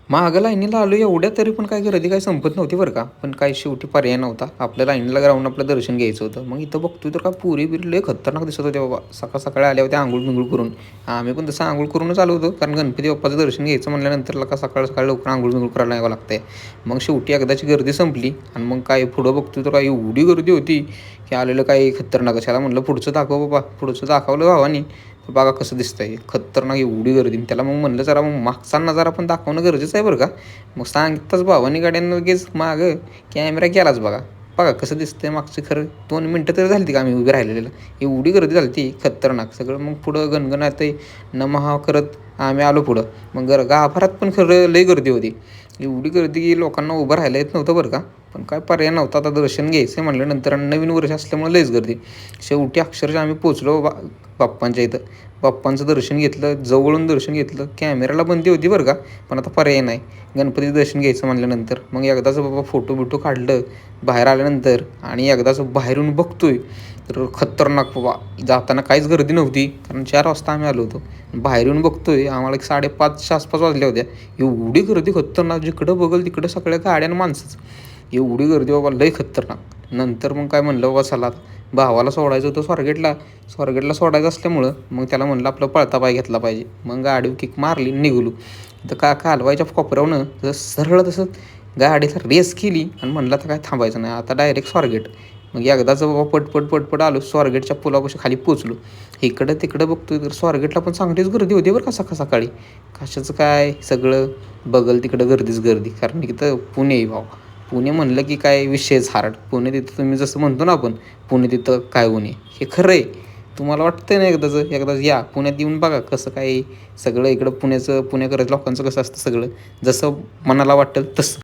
मागं लाईनीला आलो एवढ्या तरी पण काय गर्दी काही संपत नव्हती बरं का. पण काय शेवटी पर्याय नव्हता. आपल्या लाईनीला राहून आपलं दर्शन घ्यायचं होतं. मग इथं बघतोय तर काय पोरी-बिरी लय खतरनाक दिसत होत्या बाबा. सकाळ-सकाळी आल्या होत्या अंघोळ-बिंघोळ करून. आम्ही पण तसं अंघोळ करूनच आलो होतो. कारण गणपती बाप्पाचं दर्शन घ्यायचं म्हटल्यानंतर का सकाळ-सकाळी लवकर अंघोळ-बिंघोळ करायला यावं लागतंय. मग शेवटी एकदाची गर्दी संपली आणि मग काय पुढं बघतोय तर काय एवढी गर्दी होती, की आलेलं काही खतरनाकच. ह्याला म्हटलं पुढचं दाखव बाबा. पुढचं दाखवलं भावानी. तर बघा कसं दिसतंय. खतरनाक एवढी गर्दी. त्याला मग म्हणलं जरा मग मागचा नजारा पण दाखवणं गरजेचं आहे बरं का. मग सांगताच भावानी गाड्यांना लगेच मागं कॅमेरा केलाच बघा. बघा कसं दिसतंय मागचं खरं 2 मिनटं तरी झाली का आम्ही उभे राहिलेलं. एवढी गर्दी झाली होती खतरनाक. सगळं मग पुढं गणगणातही नमः करत आम्ही आलो पुढं. मग गाभाऱ्यात पण खरं लई गर्दी होती. एवढी गर्दी की लोकांना उभं राहायला येत नव्हतं बरं का. पण काय पर्याय नव्हता. आता दर्शन घ्यायचं म्हटल्यानंतर आणि नवीन वर्ष असल्यामुळे लईच गर्दी. शेवटी अक्षरशः आम्ही पोहोचलो बाप्पांच्या इथं. बाप्पांचं दर्शन घेतलं, जवळून दर्शन घेतलं. कॅमेराला बंदी होती बरं का, पण आता पर्याय नाही. गणपतीचं दर्शन घ्यायचं म्हटल्यानंतर मग एकदाचं बाबा फोटो-बिटो काढलं बाहेर आल्यानंतर आणि एकदाचं बाहेरून बघतोय, तर खतरनाक बाबा. जाताना काहीच गर्दी नव्हती, कारण 4 वाजता आम्ही आलो होतो. बाहेर येऊन बघतोय, आम्हाला एक 5:30च्या आसपास वाजल्या होत्या. एवढी गर्दी खतरनाक, जिकडं बघल तिकडं सगळ्या गाड्या आणि माणसंच. एवढी गर्दी बाबा लई खतरनाक. नंतर मग काय म्हणलं बाबा चला भावाला सोडायचं होतं स्वारगेटला. स्वारगेटला सोडायचं असल्यामुळं मग त्याला म्हणलं आपलं पळता पाय घेतला पाहिजे. मग गाडीवर किक मारली निघालो. तर कालवायच्या कोपऱ्यावरनं जसं सरळ तसं गाडीला रेस केली आणि म्हणलं आता काय थांबायचं नाही. आता डायरेक्ट स्वारगेट. मग एकदाच बाबा पटपट आलो. स्वारगेटच्या पुलापाशी खाली पोहोचलो. इकडं-तिकडं बघतोय तर स्वारगेटला पण चांगलीच गर्दी होती बरं का सकाळी. कशाचं काय सगळं बघल तिकडं गर्दीच गर्दी. कारण इथं पुणे आहे भाऊ. पुणे म्हणलं की काय विषयच हार्ड. पुणे तिथं तुम्ही जसं म्हणतो ना आपण, पुणे तिथं काय उणे. हे खरं आहे. तुम्हाला वाटतंय ना एकदाच या पुण्यात येऊन बघा कसं काय सगळं इकडं पुण्याचं पुणेकर लोकांचं कसं असतं सगळं. जसं मनाला वाटेल तसं.